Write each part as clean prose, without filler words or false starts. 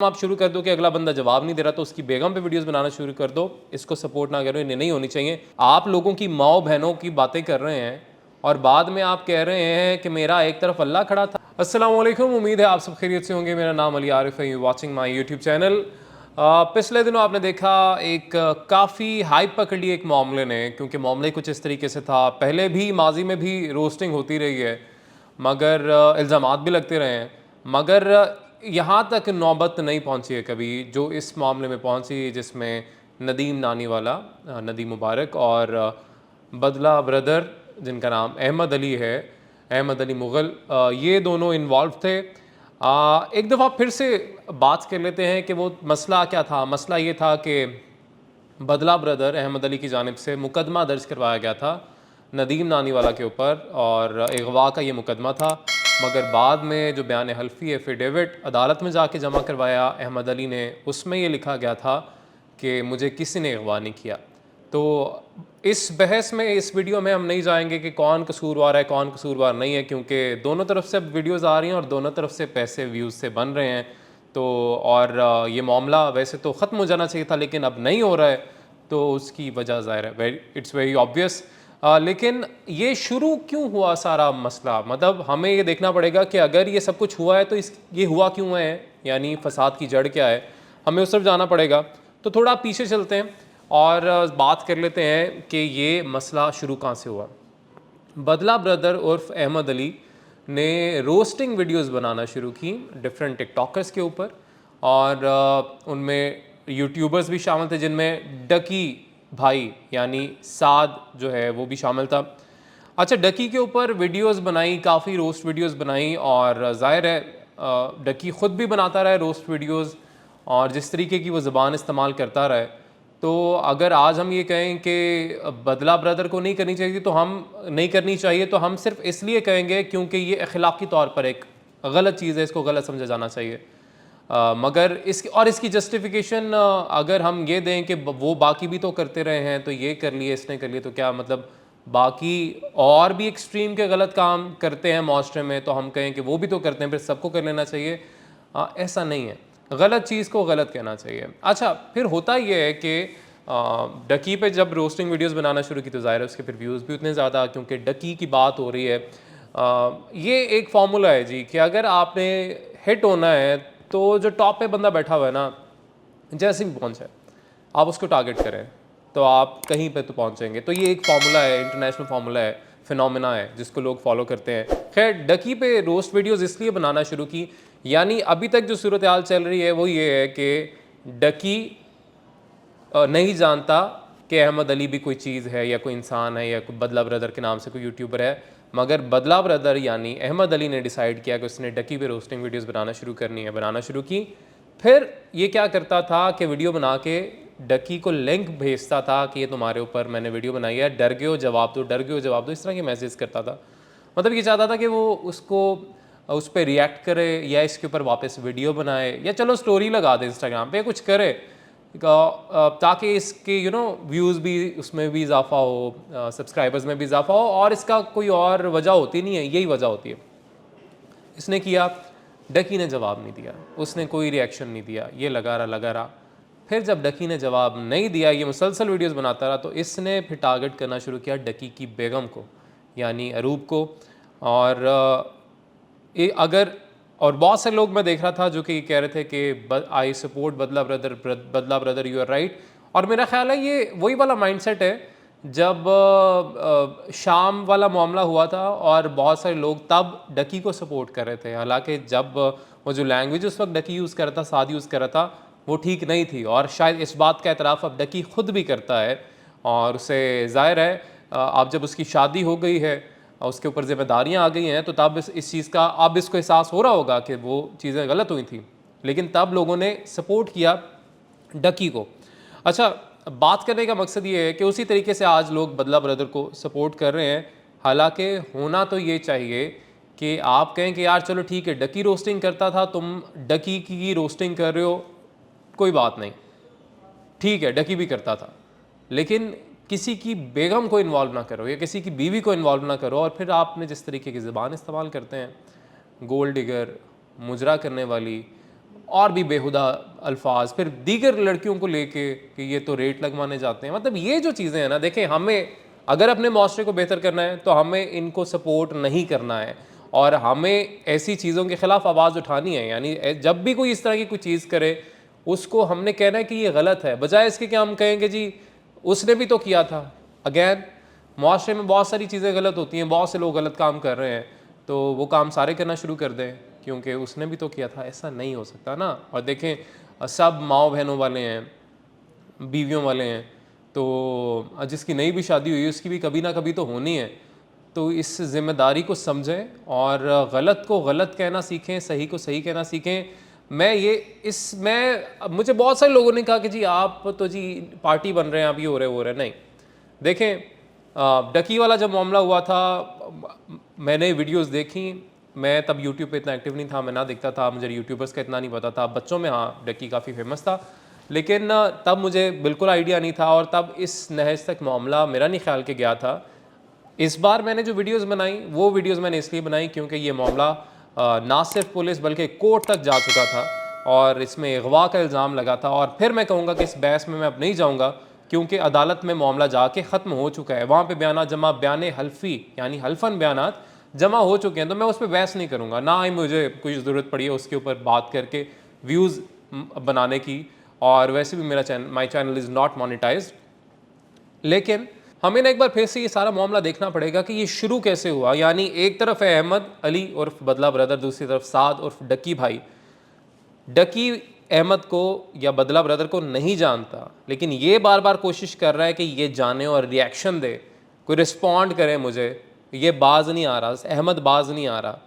आप शुरू कर दो कि अगला बंदा जवाब नहीं दे रहा तो उसकी बेगम पे वीडियोस बनाना शुरू कर दो, इसको सपोर्ट ना करो, इन्हें नहीं होनी चाहिए। आप लोगों की माओ बहनों की बातें कर रहे हैं और बाद में आप कह रहे हैं कि मेरा एक तरफ अल्लाह खड़ा था। अस्सलाम वालेकुम, उम्मीद है आप सब खैरियत से होंगे। मेरा नाम अली आरिफ है, you watching my YouTube channel. पिछले दिनों आपने देखा एक काफ़ी हाइप पकड़ ली एक मामले ने, क्योंकि मामले कुछ इस तरीके से था। पहले भी माजी में भी रोस्टिंग होती रही है मगर इल्ज़ामात भी लगते रहे हैं, मगर यहाँ तक नौबत नहीं पहुँची है कभी जो इस मामले में पहुँची, जिसमें नदीम नानी वाला नदीम मुबारक और बदला ब्रदर जिनका नाम अहमद अली है, अहमद अली मुग़ल, ये दोनों इन्वॉल्व थे। एक दफ़ा फिर से बात कर लेते हैं कि वो मसला क्या था। मसला ये था कि बदला ब्रदर अहमद अली की जानिब से मुकदमा दर्ज करवाया गया था नदीम नानी वाला के ऊपर और अगवा का ये मुकदमा था, मगर बाद में जो बयान हल्फी एफिडेविट अदालत में जाके जमा करवाया अहमद अली ने, उसमें ये लिखा गया था कि मुझे किसी ने अगवा नहीं किया। तो इस बहस में, इस वीडियो में हम नहीं जाएंगे कि कौन कसूरवार है कौन कसूरवार नहीं है, क्योंकि दोनों तरफ से अब वीडियोज़ आ रही हैं और दोनों तरफ से पैसे व्यूज़ से बन रहे हैं। तो और ये मामला वैसे तो ख़त्म हो जाना चाहिए था, लेकिन अब नहीं हो रहा है, तो उसकी वजह ज़ाहिर है, इट्स वेरी ऑब्वियस। लेकिन ये शुरू क्यों हुआ सारा मसला, मतलब हमें ये देखना पड़ेगा कि अगर ये सब कुछ हुआ है तो ये हुआ क्यों है, यानी फ़साद की जड़ क्या है, हमें उस तरफ जाना पड़ेगा। तो थोड़ा पीछे चलते हैं और बात कर लेते हैं कि ये मसला शुरू कहाँ से हुआ। बदला ब्रदर उर्फ अहमद अली ने रोस्टिंग वीडियोस बनाना शुरू की डिफरेंट टिकटॉकर्स के ऊपर, और उनमें यूट्यूबर्स भी शामिल थे, जिनमें डकी भाई यानी साद जो है वो भी शामिल था। अच्छा, डकी के ऊपर वीडियोस बनाई, काफ़ी रोस्ट वीडियोस बनाई, और ज़ाहिर है डकी ख़ुद भी बनाता रहा है रोस्ट वीडियोस, और जिस तरीके की वो ज़बान इस्तेमाल करता रहा है, तो अगर आज हम ये कहें कि बदला ब्रदर को नहीं करनी चाहिए तो हम नहीं करनी चाहिए, तो हम सिर्फ इसलिए कहेंगे क्योंकि ये अखलाकी तौर पर एक गलत चीज़ है, इसको गलत समझा जाना चाहिए। मगर इसकी जस्टिफिकेशन अगर हम ये दें कि वो बाकी भी तो करते रहे हैं, तो ये कर लिए इसने कर लिए, तो क्या मतलब बाकी और भी एक्सट्रीम के गलत काम करते हैं माशरे में, तो हम कहें कि वो भी तो करते हैं फिर सबको कर लेना चाहिए? ऐसा नहीं है, गलत चीज़ को गलत कहना चाहिए। अच्छा, फिर होता ये है कि डकी पे जब रोस्टिंग वीडियोस बनाना शुरू की तो ज़ाहिर है उसके फिर व्यूज़ भी उतने ज़्यादा, क्योंकि डकी की बात हो रही है। ये एक फार्मूला है जी कि अगर आपने हिट होना है तो जो टॉप पे बंदा बैठा हुआ है ना, जैसे भी पहुंचे आप उसको टारगेट करें तो आप कहीं पे तो पहुंचेंगे। तो ये एक फार्मूला है, इंटरनेशनल फार्मूला है, फिनोमेना है, जिसको लोग फॉलो करते हैं। खैर, डकी पे रोस्ट वीडियोस इसलिए बनाना शुरू की, यानी अभी तक जो सूरत हाल चल रही है वो ये है कि डकी नहीं जानता कि अहमद अली भी कोई चीज़ है या कोई इंसान है या कोई बदला ब्रदर के नाम से कोई यूट्यूबर है, मगर बदला ब्रदर यानी अहमद अली ने डिसाइड किया कि उसने डकी पे रोस्टिंग वीडियोस बनाना शुरू करनी है, बनाना शुरू की। फिर ये क्या करता था कि वीडियो बना के डकी को लिंक भेजता था कि ये तुम्हारे ऊपर मैंने वीडियो बनाई है, डर गए हो जवाब दो, डर गए हो जवाब दो, इस तरह के मैसेज करता था। मतलब ये चाहता था कि वो उसको उस पर रिएक्ट करे या इसके ऊपर वापस वीडियो बनाए या चलो स्टोरी लगा दे इंस्टाग्राम पे, कुछ करे ताकि इसके व्यूज़ भी उसमें भी इजाफा हो, सब्सक्राइबर्स में भी इजाफा हो, और इसका कोई और वजह होती नहीं है, यही वजह होती है। इसने किया, डकी ने जवाब नहीं दिया, उसने कोई रिएक्शन नहीं दिया, ये लगा रहा। फिर जब डकी ने जवाब नहीं दिया, ये मुसलसल वीडियोस बनाता रहा, तो इसने फिर टारगेट करना शुरू किया डकी की बेगम को यानी अरूब को। और और बहुत से लोग मैं देख रहा था जो कि कह रहे थे कि आई सपोर्ट बदला ब्रदर, यू आर राइट। और मेरा ख्याल है ये वही वाला माइंडसेट है जब शाम वाला मामला हुआ था और बहुत सारे लोग तब डकी को सपोर्ट कर रहे थे, हालांकि जब वो जो लैंग्वेज उस वक्त डकी यूज़ कर रहा था, साद यूज़ कर रहा था, वो ठीक नहीं थी। और शायद इस बात का एतराफ़ अब डकी खुद भी करता है, और उसे ज़ाहिर है अब जब उसकी शादी हो गई है और उसके ऊपर जिम्मेदारियां आ गई हैं, तो तब इस चीज़ का अब इसको एहसास हो रहा होगा कि वो चीज़ें गलत हुई थी, लेकिन तब लोगों ने सपोर्ट किया डकी को। अच्छा, बात करने का मकसद ये है कि उसी तरीके से आज लोग बदला ब्रदर को सपोर्ट कर रहे हैं। हालांकि होना तो ये चाहिए कि आप कहें कि यार चलो ठीक है, डकी रोस्टिंग करता था, तुम डकी की रोस्टिंग कर रहे हो, कोई बात नहीं, ठीक है, डकी भी करता था, लेकिन किसी की बेगम को इन्वॉल्व ना करो या किसी की बीवी को इन्वॉल्व ना करो। और फिर आपने जिस तरीके की ज़बान इस्तेमाल करते हैं, गोल्ड डिगर, मुजरा करने वाली, और भी बेहुदा अल्फाज, फिर दीगर लड़कियों को लेके कि ये तो रेट लगवाने जाते हैं। मतलब ये जो चीज़ें हैं ना, देखें, हमें अगर अपने माशरे को बेहतर करना है तो हमें इनको सपोर्ट नहीं करना है और हमें ऐसी चीज़ों के ख़िलाफ़ आवाज़ उठानी है। यानी जब भी कोई इस तरह की कोई चीज़ करे उसको हमने कहना है कि ये गलत है, बजाय इसके कि हम कहेंगे जी उसने भी तो किया था। अगैन माशरे में बहुत सारी चीज़ें गलत होती हैं, बहुत से लोग गलत काम कर रहे हैं, तो वो काम सारे करना शुरू कर दें क्योंकि उसने भी तो किया था। ऐसा नहीं हो सकता ना। और देखें, सब माओ बहनों वाले हैं, बीवियों वाले हैं, तो जिसकी नई भी शादी हुई उसकी भी कभी ना कभी तो होनी है। तो इस ज़िम्मेदारी को समझें और गलत को गलत कहना सीखें, सही को सही कहना सीखें। मुझे बहुत सारे लोगों ने कहा कि जी आप तो जी पार्टी बन रहे हैं, आप ये हो रहे वो रहे। नहीं, देखें, डकी वाला जब मामला हुआ था मैंने वीडियोस देखी। मैं तब यूट्यूब पे इतना एक्टिव नहीं था, मैं ना देखता था, मुझे यूट्यूबर्स का इतना नहीं पता था। बच्चों में हाँ डकी काफ़ी फेमस था, लेकिन तब मुझे बिल्कुल आइडिया नहीं था और तब इस नहज तक मामला मेरा नहीं ख्याल के गया था। इस बार मैंने जो वीडियोस बनाई वो वीडियोस मैंने इसलिए बनाई क्योंकि ये मामला ना सिर्फ पुलिस बल्कि कोर्ट तक जा चुका था और इसमें अगवा का इल्ज़ाम लगा था। और फिर मैं कहूँगा कि इस बहस में मैं अब नहीं जाऊँगा क्योंकि अदालत में मामला जाके ख़त्म हो चुका है। वहाँ पे बयान जमा, बयान हल्फी यानी हल्फन बयान जमा हो चुके हैं, तो मैं उस पर बहस नहीं करूँगा। ना ही मुझे कोई ज़रूरत पड़ी है उसके ऊपर बात करके व्यूज़ बनाने की, और वैसे भी मेरा my channel is not monetised. लेकिन हमें ना एक बार फिर से ये सारा मामला देखना पड़ेगा कि ये शुरू कैसे हुआ। यानी एक तरफ है अहमद अली उर्फ बदला ब्रदर, दूसरी तरफ साद उर्फ डकी भाई। डकी अहमद को या बदला ब्रदर को नहीं जानता, लेकिन ये बार बार कोशिश कर रहा है कि ये जाने और रिएक्शन दे, कोई रिस्पॉन्ड करे मुझे। ये बाज नहीं आ रहा, अहमद बाज नहीं आ रहा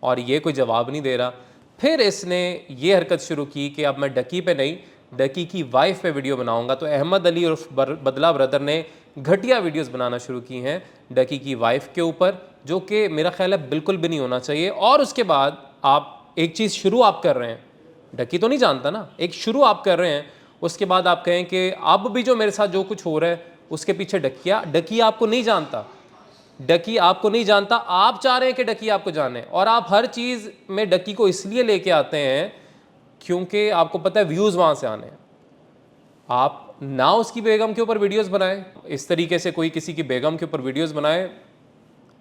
और ये कोई जवाब नहीं दे रहा। फिर इसने ये हरकत शुरू की कि अब मैं डकी पे नहीं, डकी की वाइफ पे वीडियो बनाऊंगा। तो अहमद अली और बदला ब्रदर ने घटिया वीडियोस बनाना शुरू की हैं डकी की वाइफ के ऊपर, जो कि मेरा ख्याल है बिल्कुल भी नहीं होना चाहिए। और उसके बाद आप एक चीज़ शुरू आप कर रहे हैं, डकी तो नहीं जानता ना, एक शुरू आप कर रहे हैं, उसके बाद आप कहें कि अब भी जो मेरे साथ जो कुछ हो रहा है उसके पीछे डकी आपको नहीं जानता, डकी आपको नहीं जानता। आप चाह रहे हैं कि डकी आपको जाने और आप हर चीज़ में डकी को इसलिए लेके आते हैं क्योंकि आपको पता है व्यूज़ वहाँ से आने हैं। आप ना उसकी बेगम के ऊपर वीडियोस बनाएं, इस तरीके से कोई किसी की बेगम के ऊपर वीडियोस बनाए।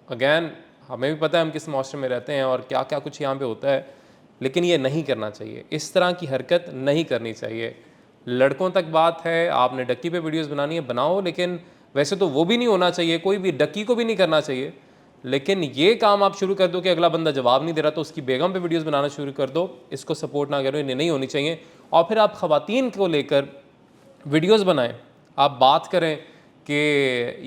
अगैन हमें भी पता है हम किस माशरे में रहते हैं और क्या क्या कुछ यहाँ पे होता है, लेकिन ये नहीं करना चाहिए, इस तरह की हरकत नहीं करनी चाहिए। लड़कों तक बात है, आपने डक्की पे वीडियोस बनानी है बनाओ, लेकिन वैसे तो वो भी नहीं होना चाहिए, कोई भी डक्की को भी नहीं करना चाहिए। लेकिन ये काम आप शुरू कर दो कि अगला बंदा जवाब नहीं दे रहा तो उसकी बेगम पे वीडियोस बनाना शुरू कर दो, इसको सपोर्ट ना करो, इन्हें नहीं होनी चाहिए। और फिर आप ख़वातीन को लेकर वीडियोस बनाएं, आप बात करें कि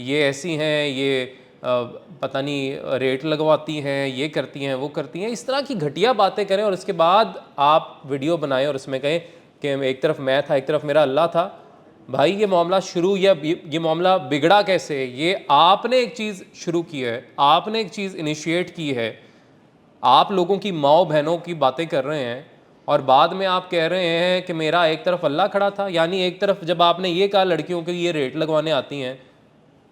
ये ऐसी हैं, ये पता नहीं रेट लगवाती हैं, ये करती हैं, वो करती हैं, इस तरह की घटिया बातें करें और उसके बाद आप वीडियो बनाएं और उसमें कहें कि एक तरफ मैं था, एक तरफ मेरा अल्लाह था। भाई ये मामला शुरू या ये मामला बिगड़ा कैसे? ये आपने एक चीज़ शुरू की है, आपने एक चीज़ इनिशिएट की है, आप लोगों की माओ बहनों की बातें कर रहे हैं और बाद में आप कह रहे हैं कि मेरा एक तरफ अल्लाह खड़ा था। यानी एक तरफ जब आपने ये कहा लड़कियों के ये रेट लगवाने आती हैं,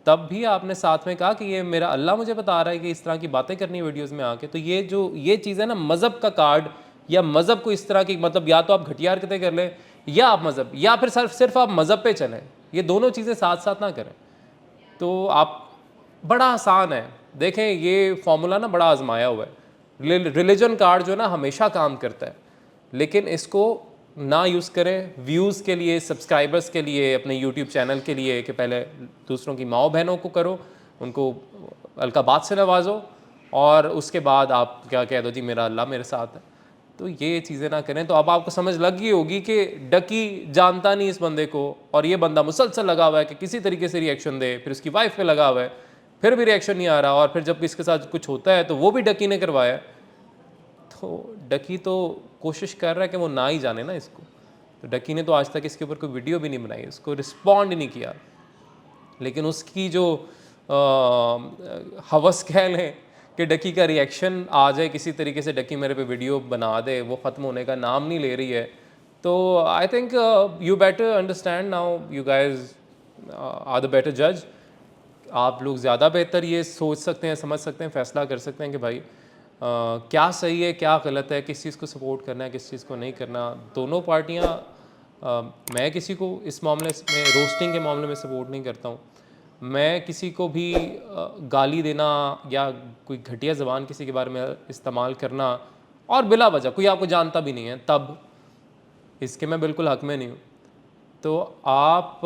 तब भी आपने साथ में कहा कि ये मेरा अल्लाह मुझे बता रहा है कि इस तरह की बातें करनी वीडियोस में आके। तो ये चीज़ है ना, मज़हब का कार्ड, या मज़हब को इस तरह की, मतलब या तो आप घटिया हरकतें कर लें या आप मज़हब, या फिर सिर्फ आप मज़हब पे चलें, ये दोनों चीज़ें साथ साथ ना करें। तो आप, बड़ा आसान है, देखें ये फॉर्मूला ना बड़ा आजमाया हुआ है। रिलीजन कार्ड जो ना हमेशा काम करता है, लेकिन इसको ना यूज़ करें व्यूज़ के लिए, सब्सक्राइबर्स के लिए, अपने यूट्यूब चैनल के लिए कि पहले दूसरों की माओ बहनों को करो, उनको अलकाबात से नवाजो और उसके बाद आप क्या कह दो जी मेरा अल्लाह मेरे साथ है। तो ये चीज़ें ना करें। तो अब आपको समझ लग गई होगी कि डकी जानता नहीं इस बंदे को और ये बंदा मुसलसल लगा हुआ है कि किसी तरीके से रिएक्शन दे, फिर उसकी वाइफ पे लगा हुआ है, फिर भी रिएक्शन नहीं आ रहा, और फिर जब इसके साथ कुछ होता है तो वो भी डकी ने करवाया। तो डकी तो कोशिश कर रहा है कि वो ना ही जाने ना इसको। तो डकी ने तो आज तक इसके ऊपर कोई वीडियो भी नहीं बनाई, उसको रिस्पॉन्ड नहीं किया। लेकिन उसकी जो हवस कह लें कि डकी का रिएक्शन आ जाए किसी तरीके से, डकी मेरे पे वीडियो बना दे, वो ख़त्म होने का नाम नहीं ले रही है। तो I think you better understand now, you guys are the better जज। आप लोग ज़्यादा बेहतर ये सोच सकते हैं, समझ सकते हैं, फ़ैसला कर सकते हैं कि भाई क्या सही है क्या गलत है, किस चीज़ को सपोर्ट करना है किस चीज़ को नहीं करना। दोनों पार्टियां, मैं किसी को इस मामले में रोस्टिंग के मामले में सपोर्ट नहीं करता हूँ। मैं किसी को भी गाली देना या कोई घटिया ज़बान किसी के बारे में इस्तेमाल करना और बिला वजह, कोई आपको जानता भी नहीं है तब, इसके मैं बिल्कुल हक में नहीं हूँ। तो आप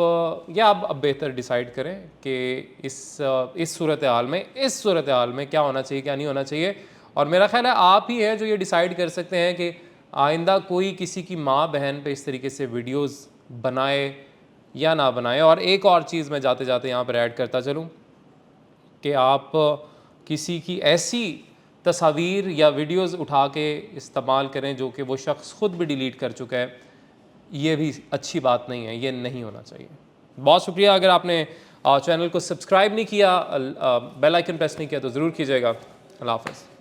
या आप अब बेहतर डिसाइड करें कि इस सूरत हाल में क्या होना चाहिए क्या नहीं होना चाहिए। और मेरा ख्याल है आप ही है जो ये डिसाइड कर सकते हैं कि आइंदा कोई किसी की माँ बहन पे इस तरीके से वीडियोस बनाए या ना बनाए। और एक और चीज़ मैं जाते जाते यहाँ पर ऐड करता चलूँ कि आप किसी की ऐसी तस्वीर या वीडियोस उठा के इस्तेमाल करें जो कि वो शख्स ख़ुद भी डिलीट कर चुका है, ये भी अच्छी बात नहीं है, ये नहीं होना चाहिए। बहुत शुक्रिया। अगर आपने चैनल को सब्सक्राइब नहीं किया, बेल आइकन प्रेस नहीं किया तो ज़रूर कीजिएगा। अल्लाह हाफ़िज़।